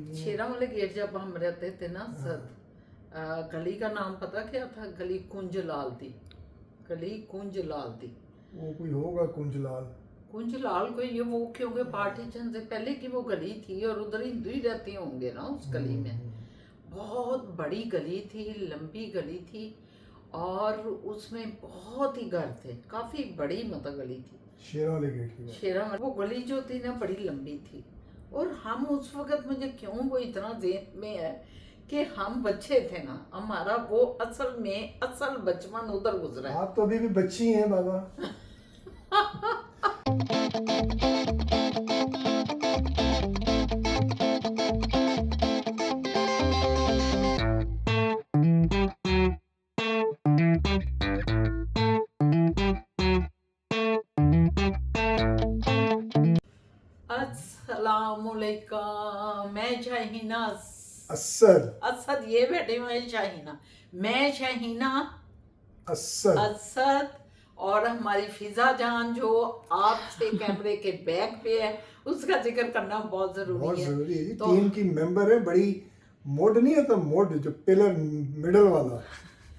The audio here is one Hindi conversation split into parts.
शेरा वाले गेट जब हम रहते थे ना सर, गली का नाम पता क्या था? गली कुंजलाल दी। गली कुंजलाल दी। वो कोई होगा कुंजलाल। कुंजलाल को ये वो क्योंकि पार्टीशन से पहले की वो गली थी और उधर हिंदू ही रहते होंगे ना उस गली में। बहुत बड़ी गली थी, लंबी गली थी और उसमें बहुत ही घर थे, काफी बड़ी मतलब गली थी। शेरा वाले गेट की बात। शेरा वो गली जो थी ना बड़ी लंबी थी और हम उस वक्त, मुझे क्यों वो इतना जेहन में है कि हम बच्चे थे ना, हमारा वो असल बचपन उधर गुजरा है। आप तो अभी भी बच्ची हैं बाबा। अस्सलामुअलैकुम। मैं शाहीना असद। असद, ये बैठे हुए हैं शाहीना। मैं शाहीना असद। असद और हमारी फिजा जान जो आपसे कैमरे के बैक पे है, उसका जिक्र करना बहुत बहुत जरूरी है। जरूरी है। तो टीम की मेंबर है, बड़ी मोड नहीं आता, मोड जो पिलर मिडल वाला,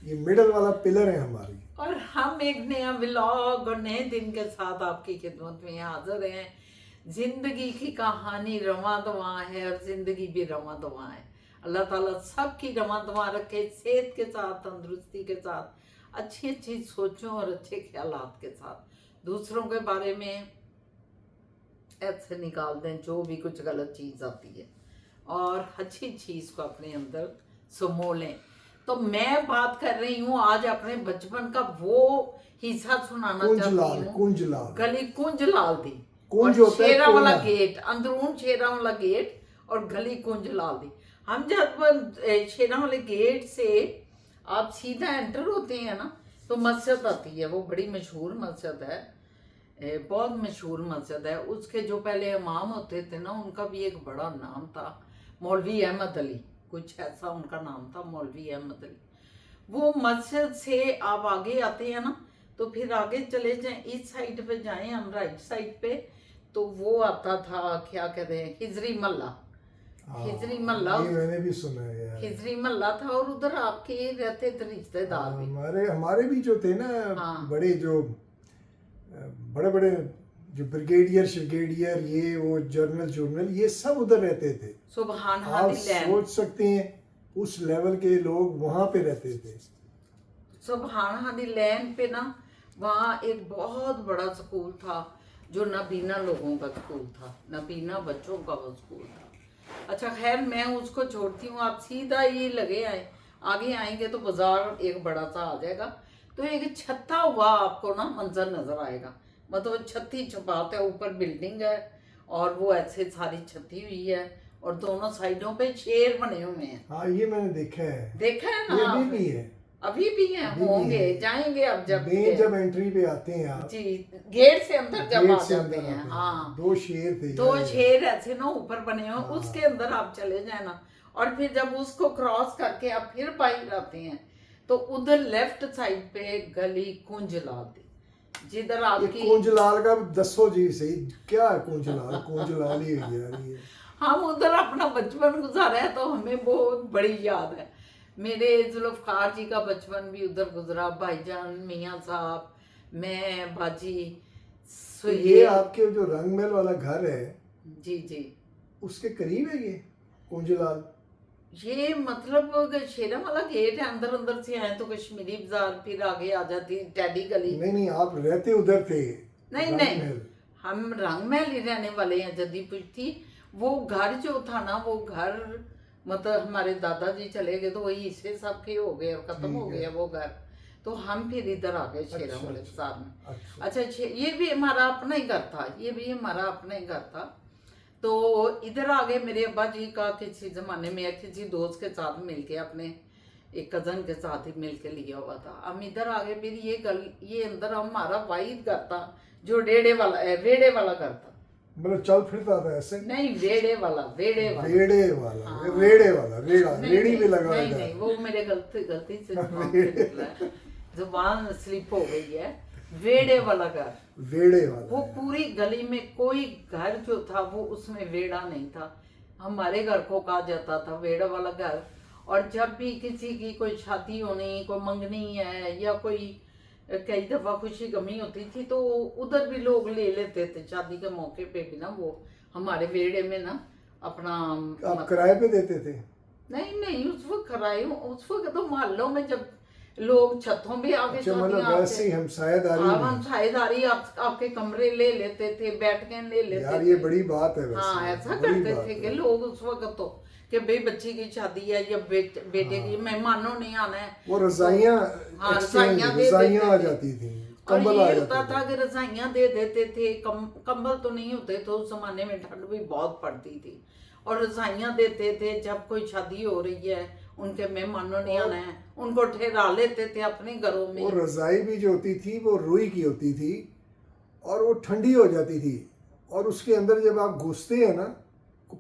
ये मिडल वाला पिलर है हमारी। और हम एक नया व्लॉग और नए दिन के साथ आपकी खिदमत में हाजिर हैं। जिंदगी की कहानी रवां दवां है और जिंदगी भी रवां दवां है। अल्लाह ताला सबकी रवां दवां रखे, सेहत के साथ, तंदुरुस्ती के साथ, अच्छी अच्छी सोचों और अच्छे ख्यालात के साथ दूसरों के बारे में ऐसे निकाल दें जो भी कुछ गलत चीज़ आती है और अच्छी चीज़ को अपने अंदर समो लें। तो मैं बात कर रही हूँ आज अपने बचपन का वो हिस्सा सुनाना चाहती हूँ। कुंजलाल। गली कुंजलाल दी कुंज और होता है शेरा वाला कोना। गेट, अंदरून शेरा वाला गेट और गली कुंजलाल दी। हम जब शेरा वाले गेट से आप सीधा एंटर होते हैं ना तो मस्जिद आती है, वो बड़ी मशहूर मस्जिद है, बहुत मशहूर मस्जिद है। उसके जो पहले इमाम होते थे ना, उनका भी एक बड़ा नाम था, मौलवी अहमद अली, कुछ ऐसा उनका नाम था, मौलवी अहमद अली। वो मस्जिद से आप आगे आते हैं ना तो फिर आगे चले जाएं, इस साइड पे जाएं हम, राइट साइड पे, तो वो आता था, क्या कहते हैं, हिजरी महल्ला। हिजरी महल्ला, ये मैंने भी सुना है यार। हिजरी महल्ला था और उधर आपके रहते थे रिश्तेदार भी। हमारे भी जो थे ना, बड़े जो बड़े बड़े जो ब्रिगेडियर श्रिगेडियर, ये वो जर्नल ये सब उधर रहते थे। सुबहान आप हादी लैन, सोच सकते हैं उस लेवल के लोग वहां पे रहते थे। सुबहान हादी लैन पे ना, वहाँ एक बहुत बड़ा स्कूल था जो नबीना लोगों का स्कूल था, नबीना बच्चों का वो स्कूल था। अच्छा खैर, मैं उसको छोड़ती हूँ, आप सीधा ये लगे आए, आगे आएंगे तो बाजार एक बड़ा सा आ जाएगा, तो एक छत्ता हुआ आपको ना मंजर नजर आएगा, मतलब छत्ती छपात है, ऊपर बिल्डिंग है और वो ऐसे सारी छत्ती हुई है और दोनों साइडों पे शेर बने हुए हैं। हाँ, ये मैंने देखा है। देखा है ना? ये आपने? भी है, अभी भी हैं, होंगे, जाएंगे अब जब एंट्री पे आते हैं आप जी, गेट से अंदर जब आ गेट से जाते अंदर हैं। आते हैं। हाँ, दो शेर थे, दो शेर ऐसे ना ऊपर बने हुए, हाँ। उसके अंदर आप चले जाए ना, और फिर जब उसको क्रॉस करके आप फिर बाहर आते हैं तो उधर लेफ्ट साइड पे गली कुंजलाल दी, जिधर आपकी कुंजलाल का दसो जी सही, क्या कुंजलाल कुंजलाल ही है यार ये। हम उधर अपना बचपन गुजारा है तो हमें बहुत बड़ी याद है। मेरे जुल्फकार जी का बचपन भी उधर गुजरा, भाईजान, मियाँ साहब, मैं, बाजी, तो ये आपके जो रंगमहल वाला घर है, जी जी, उसके करीब है ये कुंजलाल। ये मतलब शेरा वाला गेट है, अंदर अंदर से आए तो कश्मीरी बाजार, फिर आगे आ जाती टैडी गली। नहीं, आप रहते उधर थे? नहीं नहीं, हम रंगमहल ही रहने वाले हैं, जदीपुर थी। वो घर जो था ना, वो घर मतलब हमारे दादाजी चले गए तो वही हिस्से सबके हो गए और खत्म हो गया वो घर, तो हम फिर इधर आ गए शेरा वाले बाजार में। अच्छा, ये भी हमारा अपना ही घर था, ये भी हमारा अपना ही घर था। तो इधर आ गए, मेरे अब्बा जी का किसी जमाने में किसी दोस्त के साथ मिलके, अपने एक कजन के साथ ही मिलके लिया हुआ था। हम इधर आ गए, फिर ये अंदर हमारा वाहिद घर था जो रेड़े वाला घर था, मतलब चल फिरता था ऐसे? नहीं, वेड़े वाला रेड़ा रेड़ी पे लगा नहीं नहीं, वो मेरे गलती से जुबान से निकला है, जुबान स्लिप हो गई है। वेड़े वाला घर, वेड़े वाला, वो पूरी गली में कोई घर जो था वो उसमें वेड़ा नहीं था, हमारे घर को कहा जाता था वेड़ा वाला घर। और जब भी किसी की कोई शादी होनी, कोई मंगनी है या कोई कई दफ़ा खुशी गमी होती थी तो उधर भी लोग ले लेते थे शादी के मौके पे भी ना, वो हमारे वेड़े में ना अपना। आप किराए पे देते थे? नहीं नहीं, उस वक्त किराए, उस वक्त तो मोहल्लों में जब लोग छतों पे आके अच्छा, मतलब वैसे ही हमसायेदारी में। हमसायेदारी आपके कमरे ले लेते थे, बैठकें ले लेते यार थे। ये बड़ी बात है वैसे। हाँ, ऐसा बड़ी करते बात थे है। कि लोग उस वक्त तो कि भाई बच्ची की शादी है या बेटे की, मेहमानों ने आना है। वो रजाइयाँ हाँ, exchange, रजाइयाँ दे रजाइयाँ आ देते थे। जाती थी, और कंबल आ ये जाते होता थे। था कि रजाइयाँ दे देते थे, कंबल तो नहीं होते तो उस जमाने में ठंड भी बहुत पड़ती थी, और रजाइयाँ देते थे। जब कोई शादी हो रही है, उनके मेहमानों ने आना है, उनको ठहरा लेते थे अपने घरों में। वो रजाई भी जो होती थी वो रुई की होती थी और वो ठंडी हो जाती थी, और उसके अंदर जब आप घुसते हैं ना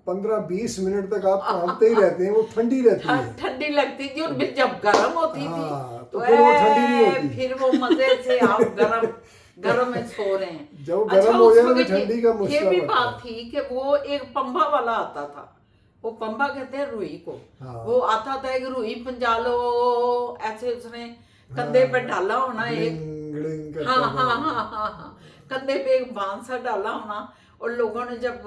15-20 मिनट तक आप कांपते ही रहते हैं, वो ठंडी रहती है। ठंडी लगती थी, और फिर जब गर्म होती थी हाँ, तो तो फिर वो ठंडी नहीं होती। फिर वो मजे से आप गरम में सो रहे हैं। जब अच्छा, गर्म हो उस जाए तो वक्त ठंडी का ये मुश्किल भी होता बात है। थी कि वो एक पंबा वाला आता था, वो पंबा कहते हैं रुई को। हाँ। वो आता था एक रुई पंजालो, ऐसे उसने कंधे पे डाला होना एक। ग्लिंग करता हाँ था। हाँ हाँ हाँ हाँ, कंधे पे एक बांध सा डाला होना। और लोगों ने जब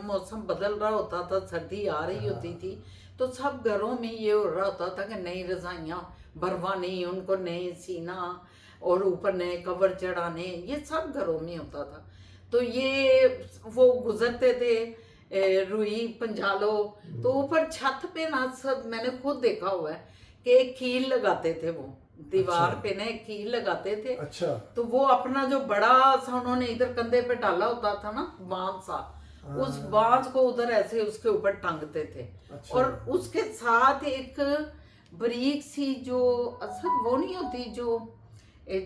मौसम बदल रहा होता था, सर्दी आ रही होती थी, तो सब घरों में ये हो रहा होता था कि नई रजाइयाँ भरवानी, उनको नए सीना और ऊपर नए कवर चढ़ाने, ये सब घरों में होता था। तो ये वो गुजरते थे रुई पंजालो, तो ऊपर छत पे ना सब मैंने खुद देखा हुआ है कि एक कील लगाते थे, वो दीवार पे ना एक कील लगाते थे। अच्छा। तो वो अपना जो बड़ा सा उन्होंने इधर कंधे पे डाला होता था ना बांध सा, उस बांध को उधर ऐसे उसके ऊपर टांगते थे। अच्छा। और उसके साथ एक बारीक सी जो असल वो नहीं होती जो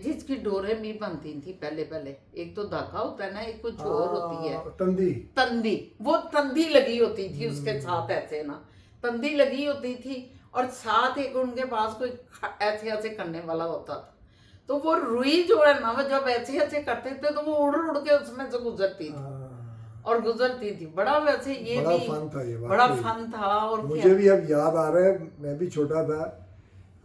जिसकी डोरे भी बनती थी पहले पहले, एक तो धागा होता है ना, एक कुछ और होती है तंदी। तंदी, वो तंदी लगी होती थी उसके साथ ऐसे ना, तंदी लगी होती थी। और साथ एक उनके पास कोई ऐसे ऐसे करने वाला होता था। तो वो रुई जो है ना, वो जब ऐसे ऐसे करते थे तो वो उड़ उड़ के उसमें से गुजरती थी और गुजरती थी। बड़ा वैसे ये बड़ा भी फन था, ये बड़ा वाकई। फन था। और मुझे भी अब याद आ रहा है, मैं भी छोटा था,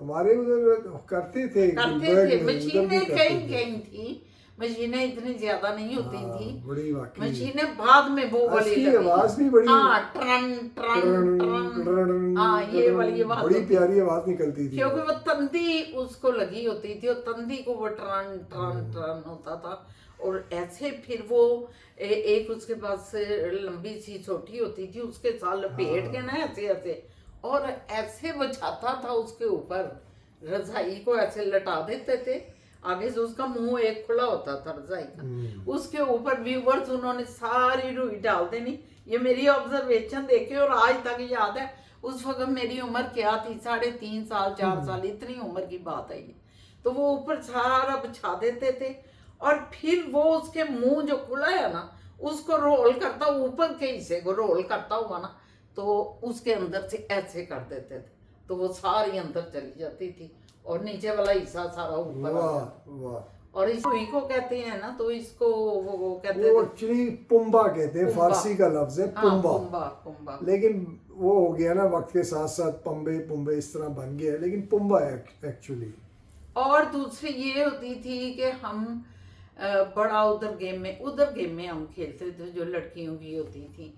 हमारे उधर करते थे गुलबर्ग में, उधर भी मशीनें करते कहीं थे। कहीं थी, मशीनें इतनी ज्यादा नहीं होती थी। बड़ी वाकई। मशीनें बाद में वो वाली उसकी लगी। आवाज भी बड़ी हाँ, ट्रन ट्रन ट्रन, हाँ ये वाली आवाज बड़ी होती थी। प्यारी आवाज निकलती थी, क्योंकि वो तंदी उसको लगी होती थी, और तंदी को वो ट्रन ट्रन ट्रन होता था। और ऐसे फिर वो एक उसके पास लंबी सी छोटी होती थी, उसके साथ लपेट के ना ऐसे ऐसे, और ऐसे बचाता था उसके ऊपर, रजाई को ऐसे लटा देते थे। आगे से उसका मुंह एक खुला होता था रजाई का, उसके ऊपर व्यूवर्स उन्होंने सारी रुई डाल देनी। ये मेरी ऑब्जर्वेशन देखे और आज तक याद है। उस वक्त मेरी उम्र क्या थी, 3.5 साल 4 साल, इतनी उम्र की बात है ये। तो वो ऊपर सारा बिछा देते थे, और फिर वो उसके मुंह जो खुला है ना, उसको रोल करता, ऊपर के हिस्से को रोल करता हुआ ना, तो उसके अंदर से ऐसे कर देते थे, तो वो सारी अंदर चली जाती थी और नीचे वाला हिस्सा सारा ऊपर आ जाता। वाह। और इस रुई को कहते हैं ना, तो इसको वो कहते वो थे एक्चुअली पुम्बा कहते हैं, पुम्बा। फारसी का लफ्ज है हाँ, पुम्बा। Pumbaa Pumbaa. लेकिन वो हो गया ना वक्त के साथ साथ, पंबे पुम्बे इस तरह बन गया है, लेकिन पुम्बा है एक्चुअली। और दूसरी ये होती थी कि हम बड़ा उधर गेम में हम खेलते थे, जो लड़कियों की होती थी,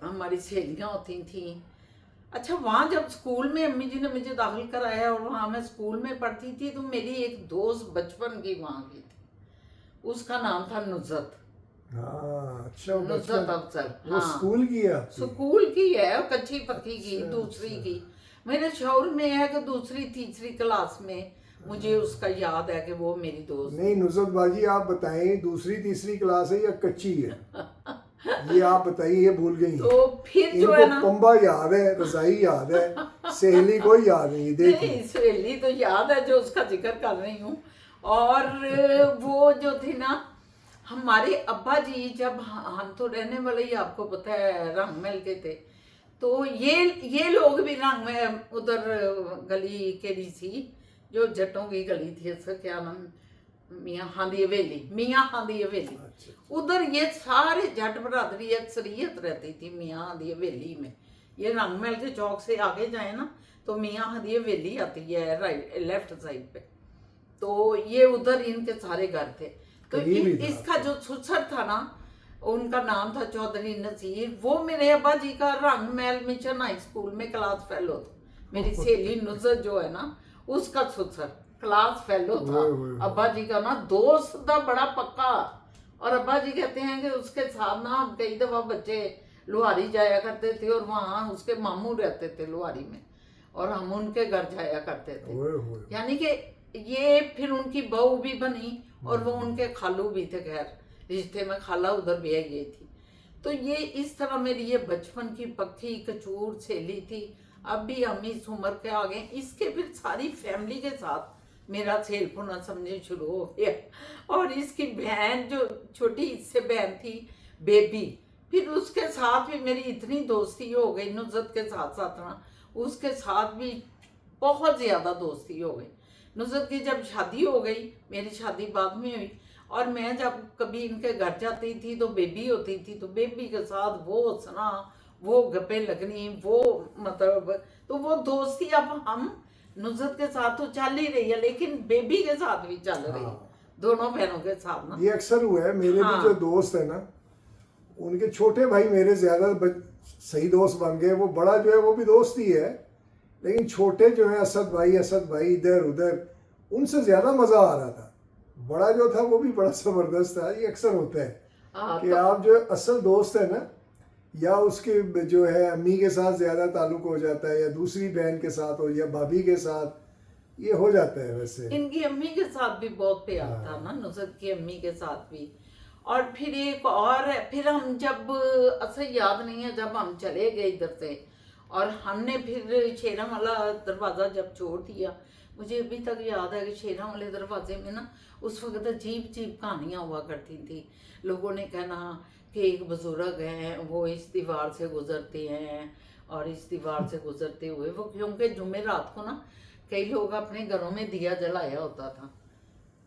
हमारी सहेलियाँ होती थी। अच्छा, वहाँ जब स्कूल में अम्मी जी ने मुझे दाखिल कराया और वहाँ मैं स्कूल में पढ़ती थी, तो मेरी एक दोस्त बचपन की वहाँ की थी, उसका नाम था नुज़त। हाँ, अच्छा। नुज़त अफजल। वो हाँ, स्कूल की है आपकी? स्कूल की है, कच्ची पक्की की, अच्छा, दूसरी की। मेरे शौर में है कि दूसरी तीसरी क्लास में मुझे उसका याद है कि वो मेरी दोस्त। नहीं नुज़त बाजी, आप बताएं दूसरी तीसरी क्लास है या कच्ची है? ये आप बताइए, ये भूल गई। तो फिर जो है ना, पंबा याद है, रजाई याद है, सहेली कोई याद नहीं। नहीं, सहेली तो याद है जो उसका जिक्र कर रही हूँ। और वो जो थी ना, हमारे अब्बा जी, जब हम तो रहने वाले ही आपको पता है रंगमहल के थे, तो ये लोग भी रंग में उधर गली केड़ी सी जो जट्टों की गली थी, उसका क्या नाम, मियाँ खां दी हवेली, मियाँ खां दी हवेली। अच्छा। उधर ये सारे जट बरादरी अक्सरियत रहती थी मियाँ खां दी हवेली में। ये रंगमहल के चौक से आगे जाए ना तो मियाँ खां दी हवेली आती है राइट लेफ्ट साइड पे। तो ये उधर इनके सारे घर थे। तो करीब ही था इसका जो सुसर था ना, उनका नाम था चौधरी नजीर। वो मेरे अब्बा जी का रंगमहल मिशन हाई स्कूल में क्लास फेलो था। मेरी सहेली नुसरत जो है ना, उसका सुसर क्लास फेलो था। ओए, ओए, ओए। अब्बा जी का ना दोस्त था बड़ा पक्का। और अब्बा जी कहते हैं कि उसके साथ ना कई दफा बच्चे लुहारी जाया करते थे, और वहाँ उसके मामू रहते थे लुहारी में, और हम उनके घर जाया करते थे। ओए, ओए। यानी कि ये फिर उनकी बहू भी बनी, और वो उनके खालू भी थे। खैर रिश्ते में खाला उधर भी आई गई थी। तो ये इस तरह मेरी ये बचपन की पक्की कचूर सहेली थी। अब भी हम इस उम्र के आ गए, इसके फिर सारी फैमिली के साथ मेरा खेल पुना समझे शुरू हो गया। और इसकी बहन जो छोटी इससे बहन थी बेबी, फिर उसके साथ भी मेरी इतनी दोस्ती हो गई नुसरत के साथ साथ ना, उसके साथ भी बहुत ज़्यादा दोस्ती हो गई। नुसरत की जब शादी हो गई, मेरी शादी बाद में हुई, और मैं जब कभी इनके घर जाती थी तो बेबी होती थी, तो बेबी के साथ वो हंसना, वो गप्पे लगनी, वो मतलब, तो वो दोस्ती अब हम नुसरत के साथ तो चल ही रही है, लेकिन बेबी के साथ भी चल रही है। हाँ। दोनों बहनों के साथ ना। ये अक्सर हुआ है, मेरे हाँ। भी जो दोस्त है ना, उनके छोटे भाई मेरे ज्यादा सही दोस्त बन गए। वो बड़ा जो है वो भी दोस्त ही है, लेकिन छोटे जो है असद भाई इधर उधर, उनसे ज्यादा मजा आ रहा था। बड़ा जो था वो भी बड़ा जबरदस्त था। ये अक्सर होता है हाँ, कि तो आप जो असल दोस्त है ना, या उसके जो है अम्मी के साथ ज्यादा ताल्लुक हो जाता है, या दूसरी बहन के साथ हो, या भाभी के साथ, ये हो जाता है वैसे। इनकी अम्मी के साथ भी बहुत प्यार था हाँ। ना, नुसरत की अम्मी के साथ भी। और फिर एक और है, फिर हम जब, असर याद नहीं है जब हम चले गए इधर से, और हमने फिर शेरा वाला दरवाज़ा जब छोड़ दिया, मुझे अभी तक याद है कि शेरा वाले दरवाजे में ना उस वक्त अजीब अजीब कहानियाँ हुआ करती थी। लोगों ने कहना कि एक बुजुर्ग हैं, वो इस दीवार से गुजरते हैं, और इस दीवार से गुजरते हुए वो, क्योंकि जुमेरात को ना कई लोग अपने घरों में दिया जलाया होता था,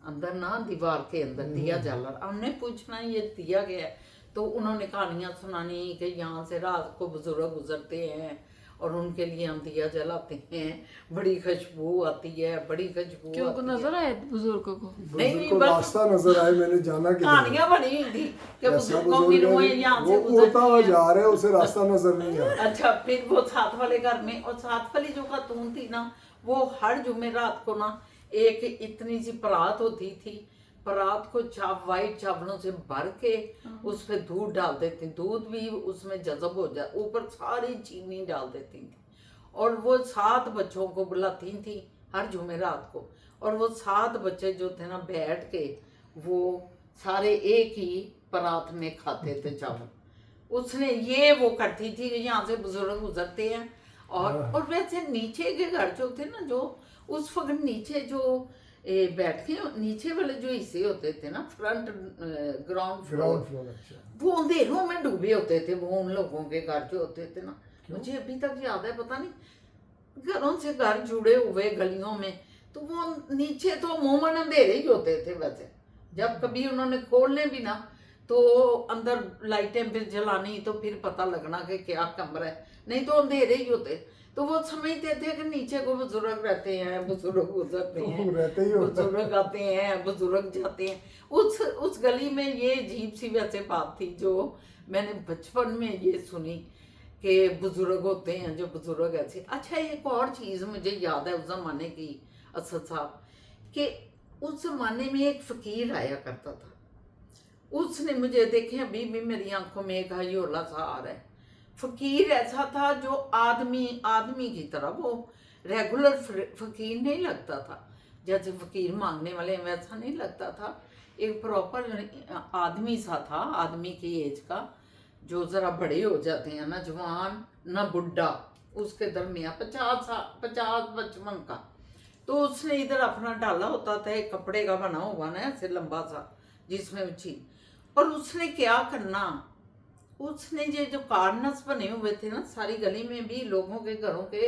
अंदर ना दीवार के अंदर दिया जल रहा। हमने पूछना ये दिया गया है, तो उन्होंने कहानियाँ सुनानी कि यहाँ से रात को बुजुर्ग गुजरते हैं और उनके लिए हम दिया जलाते हैं, बड़ी खुशबू आती है, बड़ी खुशबू क्यों को आती है। नजर आए बुजुर्गों को? नहीं, को बस रास्ता नजर आए, मैंने जाना कि कहानियाँ बनी हुई थी कि ऐसा बुजुर्गों की बुजुर्ग रूहें है, यहाँ वो से उड़ता हुआ गुजरती हैं। जा रहा है, उसे रास्ता नजर नहीं आ रहा। अच्छा, फिर वो साथ वाले घर में, और साथ वाली जो खातून थी ना, वो हर जुमेरात को ना एक इतनी सी परात होती थी, परात को वाइट चावलों से भर के उस पर दूध डाल देती, दूध भी उसमें जज़ब हो जाए, ऊपर सारी चीनी डाल देती थी, और वो 7 बच्चों को बुलाती थी हर जुमेरात को, और वो 7 बच्चे जो थे ना बैठ के वो सारे एक ही परात में खाते थे चावल। उसने ये वो करती थी कि यहाँ से बुजुर्ग गुजरते हैं, और वैसे नीचे के घर जो थे ना, जो उस वक्त नीचे जो बैठ के नीचे वाले जो हिस्से होते थे ना, front ground ground floor, floor. अच्छा। वो अंधेरों में डूबे होते थे। वो उन लोगों के घर जो होते थे ना, मुझे अभी तक याद है, पता नहीं घरों से घर जुड़े हुए गलियों में, तो वो नीचे तो अमूमन अंधेरे ही होते थे। वैसे जब कभी उन्होंने खोलने भी ना, तो अंदर लाइटें फिर जलानी, तो फिर पता लगना कि क्या कमरा है, नहीं तो अंधेरे ही होते। तो वो समझते थे कि नीचे को बुजुर्ग रहते हैं, बुजुर्ग गुजरते हैं, तो रहते ही होता है। बुजुर्ग आते हैं, बुजुर्ग जाते हैं। उस गली में ये अजीब सी वैसे बात थी जो मैंने बचपन में ये सुनी कि बुजुर्ग होते हैं जो बुजुर्ग ऐसे। अच्छा, एक और चीज़ मुझे याद है उस ज़माने की, असद साहब, कि उस ज़माने में एक फ़कीर आया करता था। उसने मुझे देखे, अभी भी मेरी आंखों में एक हयोला सा आ रहा है। फ़कीर ऐसा था जो आदमी की तरह, वो रेगुलर फ़कीर नहीं लगता था, जैसे फ़कीर मांगने वाले वैसा नहीं लगता था। एक प्रॉपर आदमी सा था, आदमी की एज का, जो ज़रा बड़े हो जाते हैं ना, जवान ना बुढ़ा, उसके दरमियान 50-55 का। तो उसने इधर अपना डाला होता था, एक कपड़े का बना हुआ ना ऐसे लंबा सा, जिसमें उची, और उसने क्या करना, उसने ये जो कार्नस बने हुए थे ना सारी गली में भी, लोगों के घरों के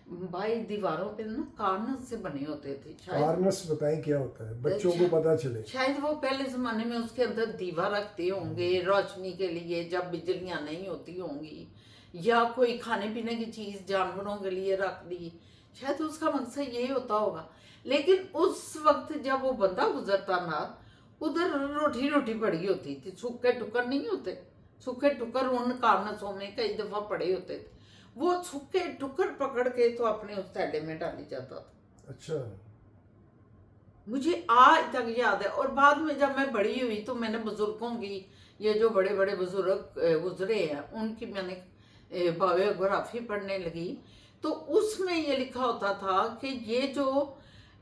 भाई दीवारों पे ना कार्नस से बने होते थे शायद। कार्नस बताएं क्या होता है, बच्चों को पता चले। शायद वो पहले जमाने में उसके अंदर दीवा रखते होंगे रोशनी के लिए, जब बिजलियां नहीं होती होंगी, या कोई खाने पीने की चीज जानवरों के लिए रख दी, शायद उसका मकसद यही होता होगा। लेकिन उस वक्त जब वो बंदा गुजरता ना, उधर रोटी रोटी पड़ी होती थी, सूखे टुकर नहीं होते, सूखे टुकर उन कार्नसों में कई दफा पड़े होते थे, वो सूखे टुकर पकड़ के तो अपने उस थैले में डाली जाता था। अच्छा, मुझे आज तक याद है। और बाद में जब मैं बड़ी हुई तो मैंने बुजुर्गों की, ये जो बड़े बड़े बुजुर्ग गुजरे हैं, उनकी मैंने बायोग्राफी पढ़ने लगी, तो उसमें ये लिखा होता था कि ये जो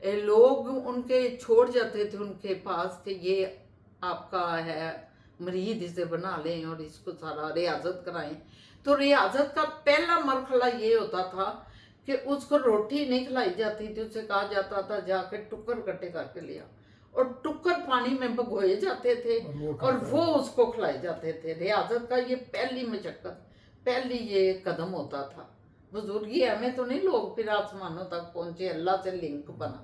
लोग उनके छोड़ जाते थे उनके पास कि ये आपका है मरीज, इसे बना लें और इसको सारा रियाजत कराएं, तो रियाजत का पहला मरहला ये होता था कि उसको रोटी नहीं खिलाई जाती थी, उसे कहा जाता था जाके टुक्कर कट्टे करके लिया, और टुक्कर पानी में भगोए जाते थे और वो उसको खिलाए जाते थे। रियाजत का ये पहली मशक्कत, पहली ये कदम होता था। बुजुर्गी हमें तो नहीं, लोग फिर आसमानों तक पहुंचे, अल्लाह से लिंक बना।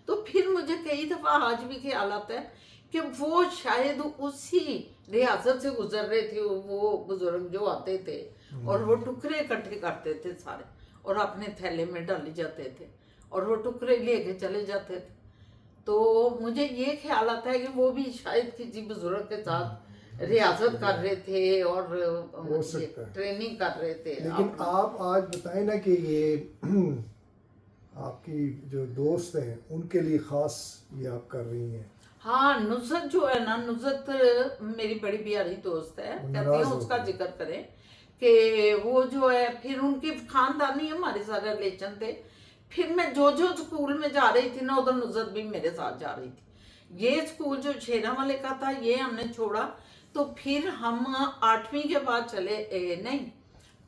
तो फिर मुझे कई दफा आज भी ख्याल आता है कि वो शायद उसी रियासत से गुजर रहे थे वो बुजुर्ग जो आते थे, और वो टुकड़े इकट्ठे करते थे सारे और अपने थैले में डाले जाते थे और वो टुकड़े लेके चले जाते थे। तो मुझे ये ख्याल आता है कि वो भी शायद किसी बुजुर्ग के साथ रियासत कर रहे थे और ट्रेनिंग कर रहे थे। लेकिन आप आज बताएं ना कि ये आपकी जो दोस्त हैं उनके लिए खास ये आप कर रही हैं। हाँ, नुसरत जो है ना, नुसरत मेरी बड़ी प्यारी दोस्त है, कहती हूँ उसका जिक्र करें कि वो जो है, फिर उनकी खानदानी हमारे सारे रिलेशन थे। फिर मैं जो जो स्कूल में जा रही थी ना, उधर नुसरत भी मेरे साथ जा रही थी। ये स्कूल जो शेरा वाले का था ये हमने छोड़ा, तो फिर हम 8वीं के बाद चले, नहीं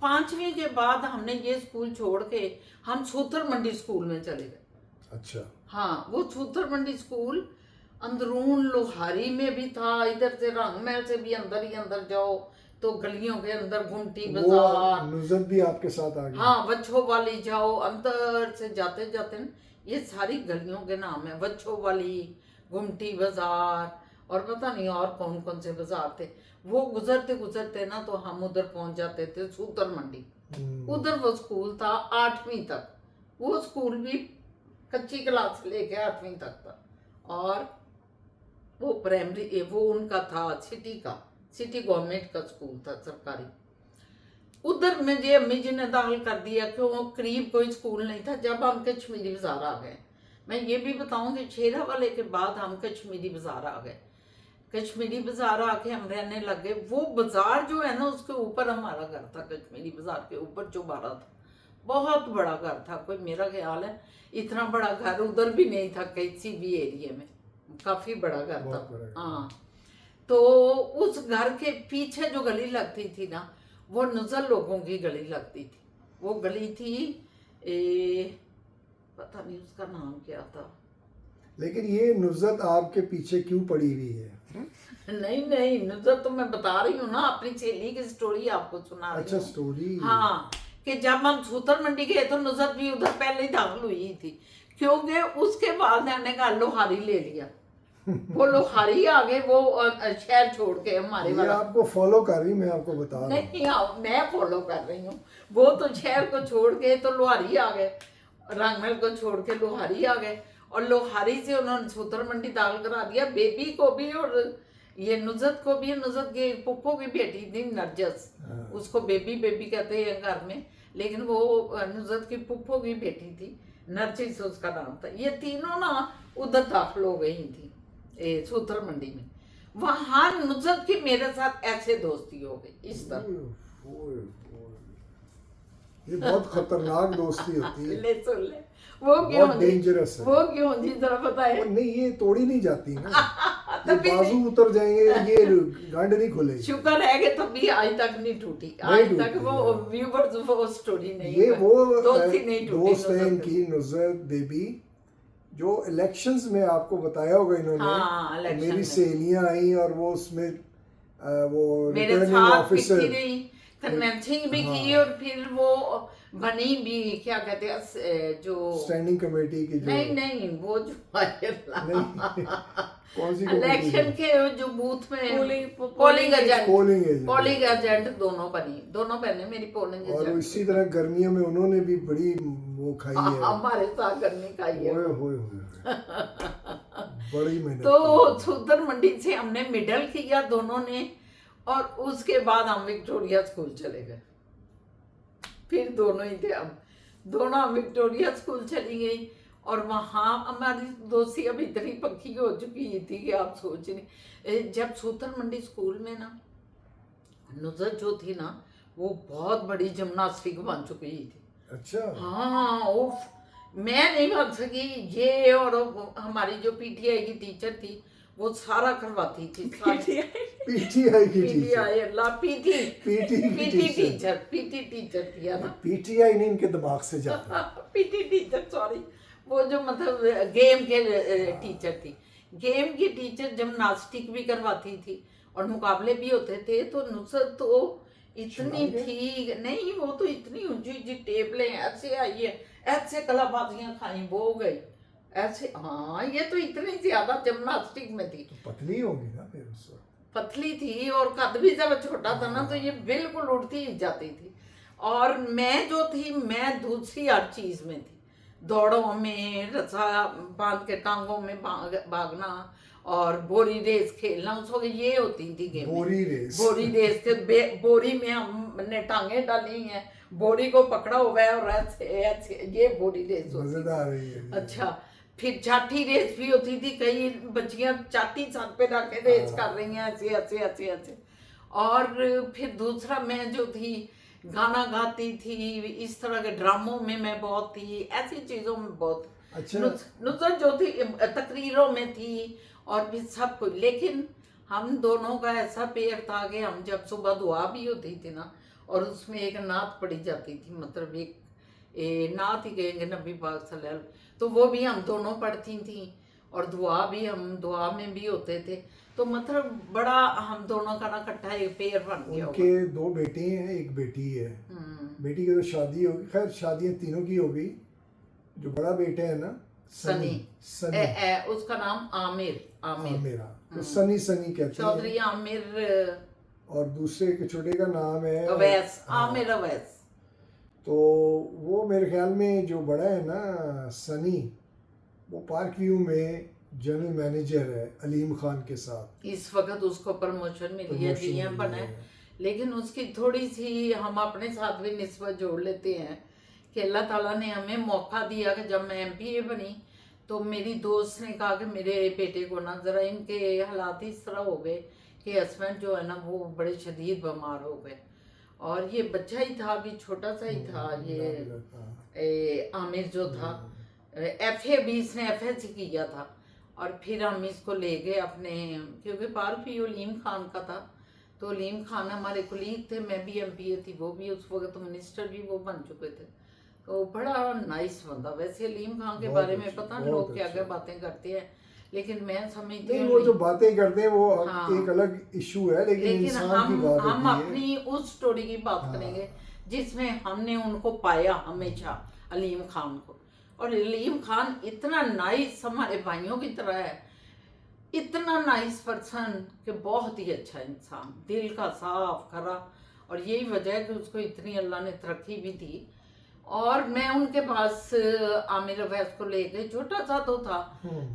5वीं के बाद हमने ये स्कूल छोड़ के हम सूतर मंडी स्कूल में चले गए। अच्छा, हाँ, वो सूतर मंडी स्कूल अंदरून लोहारी में भी था, इधर से रंगमहल से भी अंदर ही अंदर जाओ तो गलियों के अंदर घुमटी बाजार। नुसरत भी आपके साथ आ गई? हाँ, वच्छो वाली जाओ, अंदर से जाते जाते न, ये सारी गलियों के नाम है, वच्छो वाली, घुमटी बाजार, और पता नहीं और कौन कौन से बाजार थे। वो गुजरते गुजरते ना तो हम उधर पहुंच जाते थे सूतर मंडी। उधर वो स्कूल था 8वीं तक। वो स्कूल भी कच्ची क्लास से लेके 8वीं तक था, और वो प्राइमरी वो उनका था सिटी गवर्नमेंट का स्कूल था, सरकारी। उधर मुझे अम्मी जी ने दाखिल कर दिया, क्यों करीब कोई स्कूल नहीं था। जब हम कश्मीरी बाजार आ गए, मैं ये भी बताऊं कि शेरा वाले के बाद हम कश्मीरी बाजार आ गए। कश्मीरी बाजार आके हम रहने लगे। वो बाजार जो है ना, उसके ऊपर हमारा घर था, कश्मीरी बाजार के ऊपर चौबारा था, बहुत बड़ा घर था। कोई मेरा ख्याल है इतना बड़ा घर उधर भी नहीं था किसी भी एरिया में, काफी बड़ा घर था। हाँ, तो उस घर के पीछे जो गली लगती थी ना, वो नजर लोगों की गली लगती थी। वो गली थी पता नहीं उसका नाम क्या था। लेकिन ये नुसरत आपके पीछे क्यों पड़ी हुई है? नहीं, नुसरत तो मैं बता रही हूँ ना, अपनी सहेली की स्टोरी आपको सुना रही हूँ। अच्छा, स्टोरी। हाँ, कि जब हम सूतर मंडी गए तो नुसरत भी उधर पहले ही दाखिल हुई थी, क्योंकि उसके बाद हमने कहा लोहारी ले लिया। वो लोहारी आ गए, वो शहर छोड़ के हमारे ये वाला। आपको फॉलो कर रही, मैं आपको बता रहा हूँ। नहीं, मैं फॉलो कर रही हूँ। वो तो शहर को छोड़ के तो लोहारी आ गए, रंगमहल को छोड़ के लोहारी आ गए, और लोहारी से उन्होंने सूतर मंडी दाखिल करा दिया। बेबी को भी और ये नुसरत को भी। नुसरत की पुप्पो की बेटी थी नरजस, उसको बेबी कहते हैं घर में, लेकिन वो नुसरत की पुप्पो की बेटी थी, नरजिस उसका नाम था। ये तीनों ना उधर दाखिल हो गई थी सूतर मंडी में। वहां नुसरत की मेरे साथ ऐसे दोस्ती हो गई इस तरह। ये बहुत खतरनाक दोस्ती होती है। ले सुन ले, वो क्यों डेंजरस है। वो क्यों जी जरा बताए। नहीं, ये तोड़ी नहीं जाती ना। ये बाजू उतर जाएंगे, ये गांड नहीं खुलेगी। शुक्र है कि तभी आज तक नहीं टूटी, आज तक वो व्यूवर्स वो स्टोरी नहीं, ये वो दोस्ती नहीं टूटी। दोस्त है इनकी, नुसरत बेबी, जो इलेक्शंस में आपको बताया होगा इन्होंने। हाँ, मेरी सहेलियां आई और वो उसमें वो मेरे रिटर्निंग साथ ऑफिसर, रही, कन्वेंसिंग भी की हाँ। और फिर वो बनी भी, क्या कहते हैं जो स्टैंडिंग कमेटी की जो नहीं वो जो नहीं कौन सी कमेटी इलेक्शन है? के जो बूथ में polling agent, polling agent. Polling agent दोनों बनी, दोनों बहनें मेरी पोलिंग और एजेंट। इसी तरह गर्मियों में उन्होंने भी बड़ी वो खाई है। हमारे साथ करनी खाई है। ओए होए होए बड़ी मेहनत तो की। सूदर मंडी से हमने मिडल किया दोनों ने, और उसके बाद हम विक्टोरिया स्कूल चले गए। फिर दोनों ही थे हम, दोनों हम विक्टोरिया स्कूल चली गई। और वहाँ हमारी दोस्ती अब इतनी पक्की हो चुकी थी कि आप सोच नहीं। जब सूदर मंडी स्कूल में ना नुज़रत जो थी ना, वो बहुत बड़ी जिम्नास्टिक बन चुकी थी। अच्छा हाँ उफ, मैं नहीं बन सकी ये। और हमारी जो पीटीआई की टीचर थी वो सारा करवाती थी। पीटीआई की टीचर पीटीआई अल्लाह पीटी पीटी की टीचर पीटी टीचर थी है ना। पीटीआई नहीं इनके दिमाग से जाता। पीटी टीचर सॉरी, वो जो मतलब गेम के टीचर थी। गेम की टीचर जिम्नास्टिक भी करवाती थी और मुकाबले भी होते थे। तो नुसरत तो इतनी थी नहीं, वो तो इतनी ऊंची ऊंची टेबलें ऐसे आई है, ऐसे कलाबाजियां खाई वो हो गई ऐसे। हाँ ये तो इतनी ज्यादा जिम्नास्टिक में थी। तो पतली होगी ना फिर उस वक्त। पतली थी और कद भी जब छोटा था ना तो ये बिल्कुल उड़ती ही जाती थी। और मैं जो थी, मैं दूसरी हर चीज में थी, दौड़ों में, रस्सा बांध के टांगों में भागना और बोरी रेस खेलना। उस वक्त ये होती थी गेम। बोरी रेस। बोरी रेस के बोरी में हमने टांगे डाली हैं, बोरी को पकड़ा हुआ है और ऐसे ऐसे, ये बोरी रेस होती थी। मजेदार है ये। अच्छा, फिर चाटी रेस भी होती थी। कई बच्चियां चाटी छत पे रख के रेस कर रही हैं ऐसे ऐसे ऐसे ऐसे। और फिर दूसरा मैं जो थी गाना गाती थी, इस तरह के ड्रामों में मैं बहुत थी, ऐसी चीजों में बहुत। अच्छा नुसरत जो थी तकरीरों में थी और भी सब कुछ। लेकिन हम दोनों का ऐसा पेयर था कि हम जब सुबह दुआ भी होती थी ना, और उसमें एक नात पढ़ी जाती थी, मतलब एक नात ही कहेंगे नबी पाक सल्लल्लाहु अलैहि वसल्लम, तो वो भी हम दोनों पढ़ती थी। और दुआ भी हम दुआ में भी होते थे। तो मतलब बड़ा हम दोनों का ना इकट्ठा एक पेयर बन गया। उनके दो बेटे हैं, एक बेटी है। बेटी की तो शादी होगी, खैर शादियां तीनों की हो गई। जो बड़ा बेटा है ना सनी, सनी उसका नाम आमिर, मेरा तो सनी सनी कहते हैं। चौधरी आमिर। और दूसरे के छोटे का नाम है अवैस, हाँ। आमिर अवैस। तो वो मेरे ख्याल में जो बड़ा है ना सनी, वो पार्क व्यू में जनरल मैनेजर है अलीम खान के साथ। इस वक्त उसको प्रमोशन मिली है, जीएम बना है। लेकिन उसकी थोड़ी सी हम अपने साथ भी निस्बत जोड़ लेते हैं कि अल्लाह ताला ने हमें मौका दिया कि जब मैं एमपीए बनी तो मेरी दोस्त ने कहा कि मेरे बेटे को ना ज़रा, इनके हालात इस तरह हो गए कि हस्बैंड जो है ना वो बड़े शदीद बीमार हो गए। और ये बच्चा ही था, अभी छोटा सा ही था ये आमिर जो था। FA भी इसने FSC किया था। और फिर हम इसको ले गए अपने, क्योंकि पार्क भी अलीम खान का था। तो अलीम खान हमारे कुलीग थे, मैं भी एमपीए थी, वो भी उस वक्त मिनिस्टर भी वो बन चुके थे। तो बड़ा नाइस बंदा। वैसे अलीम खान के बारे में पता नहीं लोग क्या क्या बातें करते हैं, लेकिन मैं समझती नहीं हूँ वो जो बातें करते हैं वो हाँ। एक अलग इशू है, लेकिन इंसान की बात हम होती है। अपनी उस स्टोरी की बात करेंगे जिसमें हमने उनको पाया हमेशा, अलीम खान को। और अलीम खान इतना नाइस हमारे भाइयों की तरह है, इतना नाइस पर्सन कि बहुत ही अच्छा इंसान, दिल का साफ खरा। और यही वजह है कि उसको इतनी अल्लाह ने तरक्की भी दी। और मैं उनके पास आमिर अवैस को ले गई, छोटा सा तो था।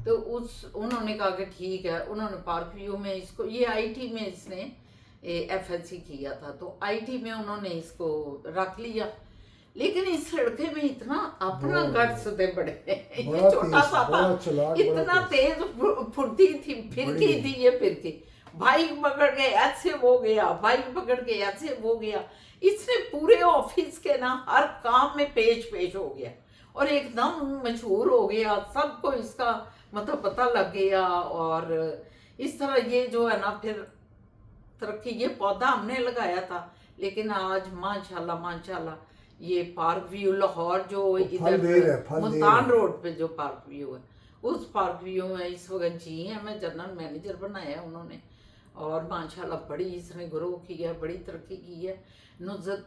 तो उन्होंने कहा कि ठीक है। उन्होंने पार्क व्यू में इसको, ये आईटी में इसने FSC किया था, तो आईटी में उन्होंने इसको रख लिया। लेकिन इस लड़के में इतना अपना गट्स थे बड़े, ये छोटा सा था, इतना तेज फुर्ती थी, फिरकी थी ये फिरकी। बाइक पकड़ के ऐसे वो गया, बाइक पकड़ के ऐसे वो गया। इसने पूरे ऑफिस के ना हर काम में पेश हो गया और एकदम मशहूर हो गया, सबको इसका मतलब पता लग गया। और इस तरह ये जो है ना फिर तरक्की, ये पौधा हमने लगाया था। लेकिन आज माशाल्लाह माशाल्लाह ये पार्क व्यू लाहौर जो इधर मुल्तान रोड पे जो पार्क व्यू है, उस पार्क व्यू में इस वक्त जी है, मैं जनरल मैनेजर बनाया उन्होंने। और माशाल्लाह बड़ी इसने ग्रो की है, बड़ी तरक्की की है नुज़त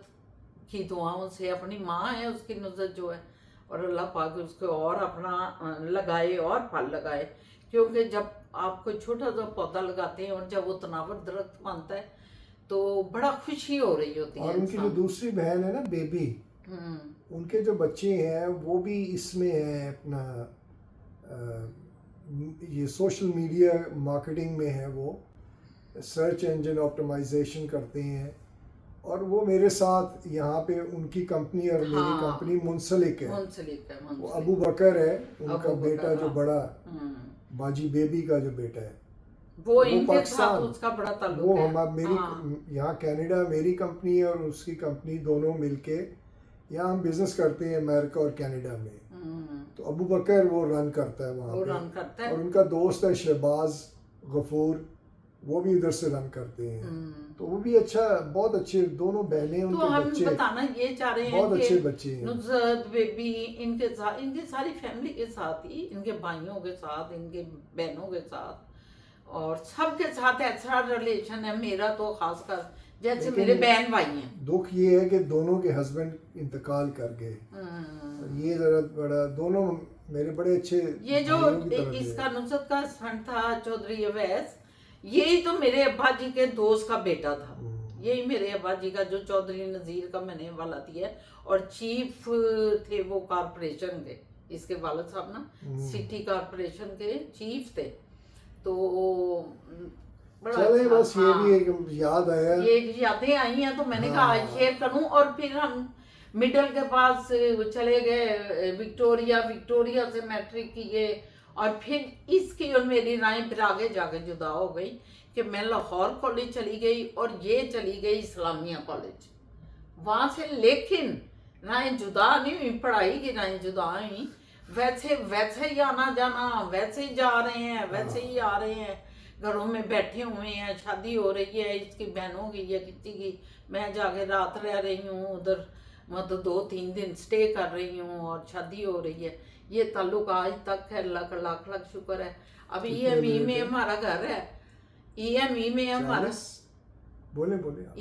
की दुआओं से। अपनी माँ है उसकी नुज़त जो है, और अल्लाह पाक उसको और अपना लगाए और फल लगाए, क्योंकि जब आप कोई छोटा सा पौधा लगाते हैं और जब वो तनावर दरख्त बनता है तो बड़ा खुशी हो रही होती है और उनकी जो इंसान। दूसरी बहन है ना बेबी, उनके जो बच्चे हैं वो भी इसमें है अपना ये सोशल मीडिया मार्केटिंग में है, वो सर्च इंजन ऑप्टिमाइजेशन करते हैं, और वो मेरे साथ यहाँ पे उनकी कंपनी और मेरी हाँ, कंपनी मुंसलिक है। मुंसलिक है, वो मुंसलिक। अबू बकर है उनका अबू बकर, बेटा जो हाँ। बड़ा हम्म। बाजी बेबी का जो बेटा है वो इनके साथ पाकिस्तान, उसका बड़ा ताल्लुक वो है। हमारा मेरी हाँ। यहाँ कनाडा मेरी कंपनी है और उसकी कंपनी, दोनों मिलके यहाँ हम बिजनेस करते हैं अमेरिका और कनाडा में। तो अबू बकर वो रन करता है वहाँ वो पे, रन करता है। और उनका दोस्त है शहबाज गफूर, वो भी उधर से रन करते हैं। तो वो भी अच्छा, बहुत अच्छे दोनों बहनें, तो उनके हम बच्चे बताना ये चाह रहे हैं बहुत कि अच्छे बच्चे हैं। नुज़रत बेबी इनके साथ, इनकी सारी फैमिली के साथ ही, इनके भाइयों के साथ, इनके बहनों के साथ और सबके साथ ऐसा रिलेशन है मेरा तो खासकर, जैसे लेकिन मेरे बहन भाई हैं। दुख ये है कि दोनों के हस्बैंड इंतकाल कर गए, ये जरा बड़ा, दोनों मेरे बड़े अच्छे ये जो भाइयों की तरह थे। इसका नुसरत का हस्बैंड था चौधरी अवैस, यही तो मेरे अब्बा जी के दोस्त का बेटा था। यही मेरे अब्बा जी का, जो चौधरी नज़ीर का मैंने वाला दिया है, और चीफ थे वो कारपोरेशन के, इसके वालिद साहब ना सिटी कारपोरेशन के चीफ थे। तो बड़ा चले अच्छा, बस ये हाँ, भी एक याद आया। ये यादें आई हैं तो मैंने कहा आज शेयर करूं। और फिर हम मिडल के पास चले गए, विक्टोरिया से मैट्रिक किए, और फिर इसकी और मेरी राय फिर आगे जाके जुदा हो गई कि मैं लाहौर कॉलेज चली गई और ये चली गई इस्लामिया कॉलेज वहाँ से। लेकिन राय जुदा नहीं हुई, पढ़ाई की राय जुदा हुई, वैसे ही आना जाना, वैसे ही जा रहे हैं, वैसे ही आ रहे हैं, घरों में बैठे हुए हैं, शादी हो रही है इसकी बहनों की या किसी की, मैं जाके रात रह रही हूँ उधर, मतलब 2-3 दिन स्टे कर रही हूँ और शादी हो रही है। ये ताल्लुक आज तक है, लाख लाख लाख शुक्र है। अब EME में हमारा घर है, EME में हमारा, बोले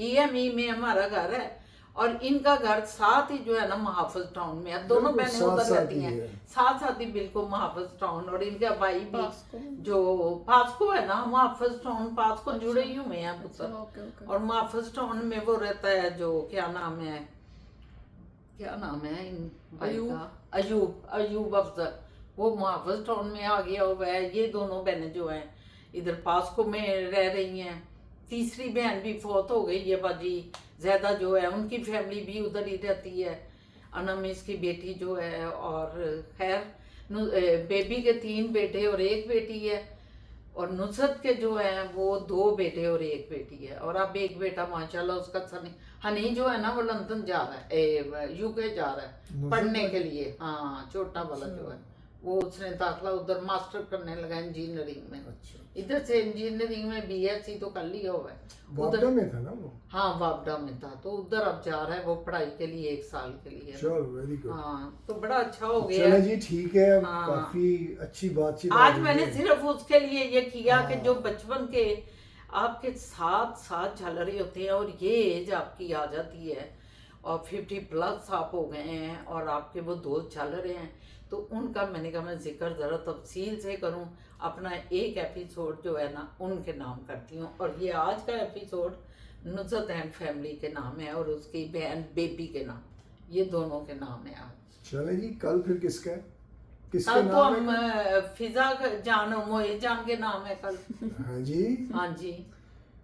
EME में हमारा घर है, और इनका घर साथ ही जो है ना महाफिज टाउन में है। दोनों बहनें उधर रहती हैं, साथ ही बिल्कुल महाफिज टाउन। और इनका भाई भी जो पास्को है ना, महाफिज टाउन पास्को जुड़े ही हुए हैं पुत्र। और महाफिज टाउन में वो रहता है जो क्या नाम है इन भाई का, अयूब अफजल, वो महाफिज टाउन में आ गया हुआ है। ये दोनों बहनें जो हैं इधर पास्को में रह रही हैं। तीसरी बहन भी फौत हो गई है, बाजी ज़्यादा जो है, उनकी फैमिली भी उधर ही रहती है, अनम इसकी बेटी जो है। और खैर बेबी के 3 बेटे और 1 बेटी है, और नुसरत के जो है वो 2 बेटे और 1 बेटी है। और अब 1 बेटा माशाल्लाह उसका हनी जो है ना वो लंदन जा रहा है, UK जा रहा है पढ़ने के लिए। हाँ, छोटा वाला जो है वो उसने दाखिला उधर मास्टर करने लगा इंजीनियरिंग में। इधर से इंजीनियरिंग में BSc तो कर लिया हुआ है, वापडा में था ना वो। हाँ वापडा में था, तो उधर अब जा रहा है वो पढ़ाई के लिए 1 साल के लिए। चलो वेरी गुड। हाँ, तो बड़ा अच्छा हो गया। चलो जी ठीक है, हाँ, काफी अच्छी बातचीत आज मैंने सिर्फ उसके लिए ये किया कि जो बचपन के आपके साथ साथ चल रहे होते हैं, और ये एज आपकी आ जाती है और 50+ आप हो गए हैं और आपके वो दोस्त चल रहे हैं, तो उनका मैंने कहा मैं जिक्र ज़रा तफसील से करूं। अपना एक एपिसोड जो है ना उनके नाम करती हूँ, और ये आज का एपिसोड नुसरत एंड फैमिली के नाम है और उसकी बहन बेबी के नाम, ये दोनों के नाम है आज। चले जी, कल फिर किसका कल तो नाम हम फिजा जान, मोए जान के नाम है कल। हाँ जी, हाँ जी।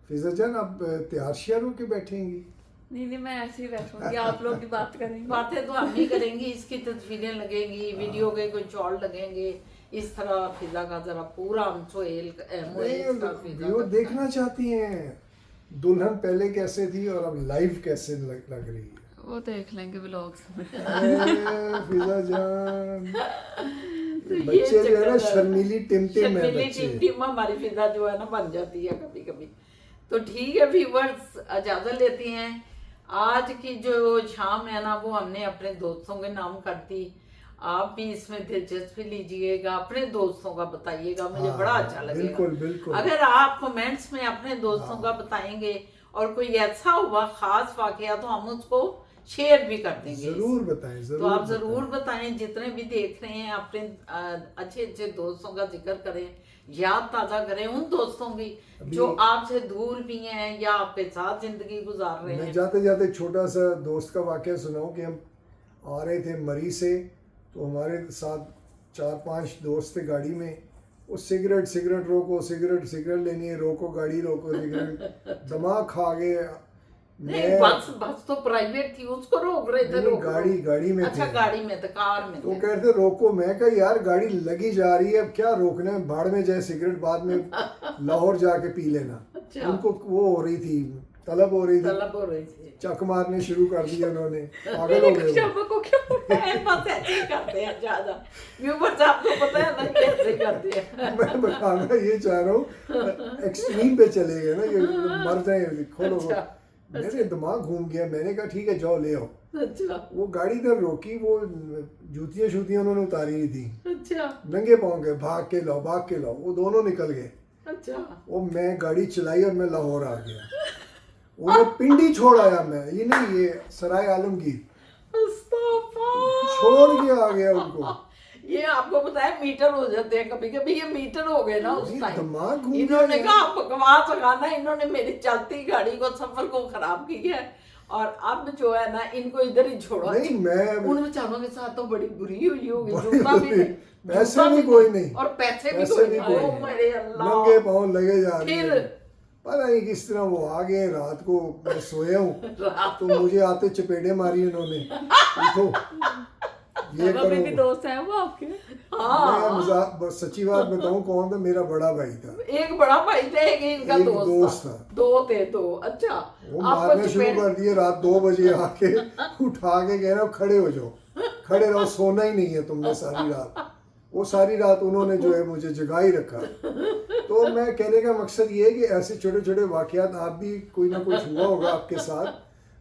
फिजा जान आप तैयार शेयर होके बैठेंगी? नहीं, मैं ऐसे ही बैठूंगी, आप लोग की बात करेंगे। बातें तो हम ही करेंगी, इसकी तस्वीरें लगेंगी, वीडियो के कुछ और लगेंगे, इस तरह फिजा का जरा पूरा हम व्यूअर देखना चाहती हैं दुल्हन पहले कैसे थी और अब लाइव कैसे लग रही है। वो देख लेंगे व्लॉग्स में। फिजा जान बच्चे जो है ना शर्मीली टिमटिम है, टिमटिम हमारी फिजा जो है ना बन जाती है कभी कभी। तो ठीक है व्यूअर्स, इजाजत लेते हैं। आज की जो शाम है ना वो हमने अपने दोस्तों के नाम कर दी। आप भी इसमें दिलचस्पी लीजिएगा, अपने दोस्तों का बताइएगा, मुझे हाँ, बड़ा अच्छा लगेगा। बिल्कुल बिल्कुल। अगर आप कमेंट्स में अपने दोस्तों का बताएंगे और कोई ऐसा हुआ खास वाकया तो हम उसको शेयर भी कर देंगे। जरूर बताएं, जरूर तो आप बताएं। जरूर बताएं, जितने भी देख रहे हैं अपने अच्छे अच्छे दोस्तों का जिक्र करें, याद ताजा करें उन दोस्तों की जो आपसे दूर भी हैं या आपके साथ जिंदगी गुजार रहे मैं हैं। जाते जाते छोटा सा दोस्त का वाकया सुनाऊं कि हम आ रहे थे मरी से, तो हमारे साथ 4-5 दोस्त थे गाड़ी में। वो सिगरेट रोको, सिगरेट लेनी है, रोको गाड़ी रोको, सिगरेट दिमाग खा गए। नहीं, बस तो प्राइवेट थी, उसको रोक रहे थे। नहीं, रोको गाड़ी में अच्छा थे। गाड़ी में थे, कार में तो थे। कहते रोको, मैं कहा यार गाड़ी लगी जा रही है, अब क्या रोकना है, भाड़ में जाए सिगरेट, बाद में लाहौर जाके पी लेना। अच्छा। उनको वो हो रही थी, तलब हो रही थी, तलब हो रही थी। चक मारने शुरू कर दिए उन्होंने, पागल हो गए वो। शब्द को क्यों बस ऐसे ही करते हैं ज्यादा। व्यूअर्स आपको पता है ना, कैसे करते हैं। मैं बताना ये चाह रहा हूँ, एक्सट्रीम पे चले गए ना, ये मर जाए, खोलो। अच्छा, मेरे दिमाग घूम गया, मैंने कहा ठीक है जाओ ले आओ। अच्छा वो गाड़ी इधर रोकी, वो जूतियां उन्होंने उतारी हुई थी, अच्छा नंगे पाँव गए, भाग के लाओ, वो दोनों निकल गए। अच्छा। वो मैं गाड़ी चलाई और मैं लाहौर आ गया। उन्हें पिंडी छोड़ आया मैं, ये नहीं, ये सराय आलमगीर छोड़ के आ गया उनको। ये आपको पता है मीटर हो जाते हैं कभी कभी, ये मीटर हो गए ना उस नहीं, टाइम। दिमाग घूम इन्होंने गया। कहा बकवास लगाना, इन्होंने मेरी चलती गाड़ी को, सफर को खराब किया है और अब जो है ना इनको इधर ही छोड़ो। नहीं, मैं उन बेचारों के साथ तो बड़ी बुरी हुई होगी, बड़ी जूता भी बुरी। नहीं, पैसे जूता भी कोई नहीं, और पैसे भी पैसे कोई भी नहीं। कोई ओ नहीं। मेरे अल्लाह। नंगे पाँव लगे जा रही फिर है। पता नहीं किस तरह वो आ गए, रात को मैं सोया हूँ रात तो मुझे आते चपेटे मारी इन्होंने, उठो ये अभी भी करो। दोस्त हैं वो आपके? मैं मजाक, बस सच्ची बात बताऊं, कौन था, मेरा बड़ा भाई था। एक बड़ा भाई था, एक इनका एक दोस्त दोस्त था। था। दो थे दो। अच्छा, वो आपको मारने शुरू चपेट- कर दिए रात 2 बजे आके, उठा के कह रहा हूं, खड़े हो जाओ, खड़े रहो, सोना ही नहीं है तुमने सारी रात। वो सारी रात उन्होंने जो है मुझे जगा ही रखा। तो मैं कहने का मकसद ये है कि ऐसे छोटे छोटे वाकयात आप भी, कोई ना कुछ हुआ होगा आपके साथ,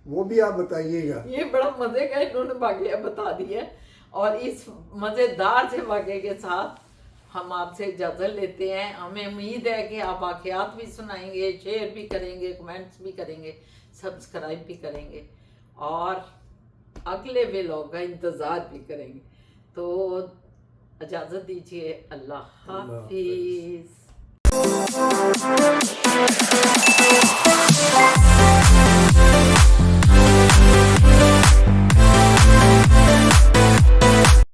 वो भी आप बताइएगा। ये बड़ा मजे का इन्होंने वाकया बता दिया है और इस मजेदार से वाकये के साथ हम आपसे इजाजत लेते हैं। हमें उम्मीद है कि आप वाकयात भी सुनाएंगे, शेयर भी करेंगे, कमेंट्स भी करेंगे, सब्सक्राइब भी करेंगे और अगले व्लॉग का इंतज़ार भी करेंगे। तो इजाज़त दीजिए, अल्लाह हाफिज़।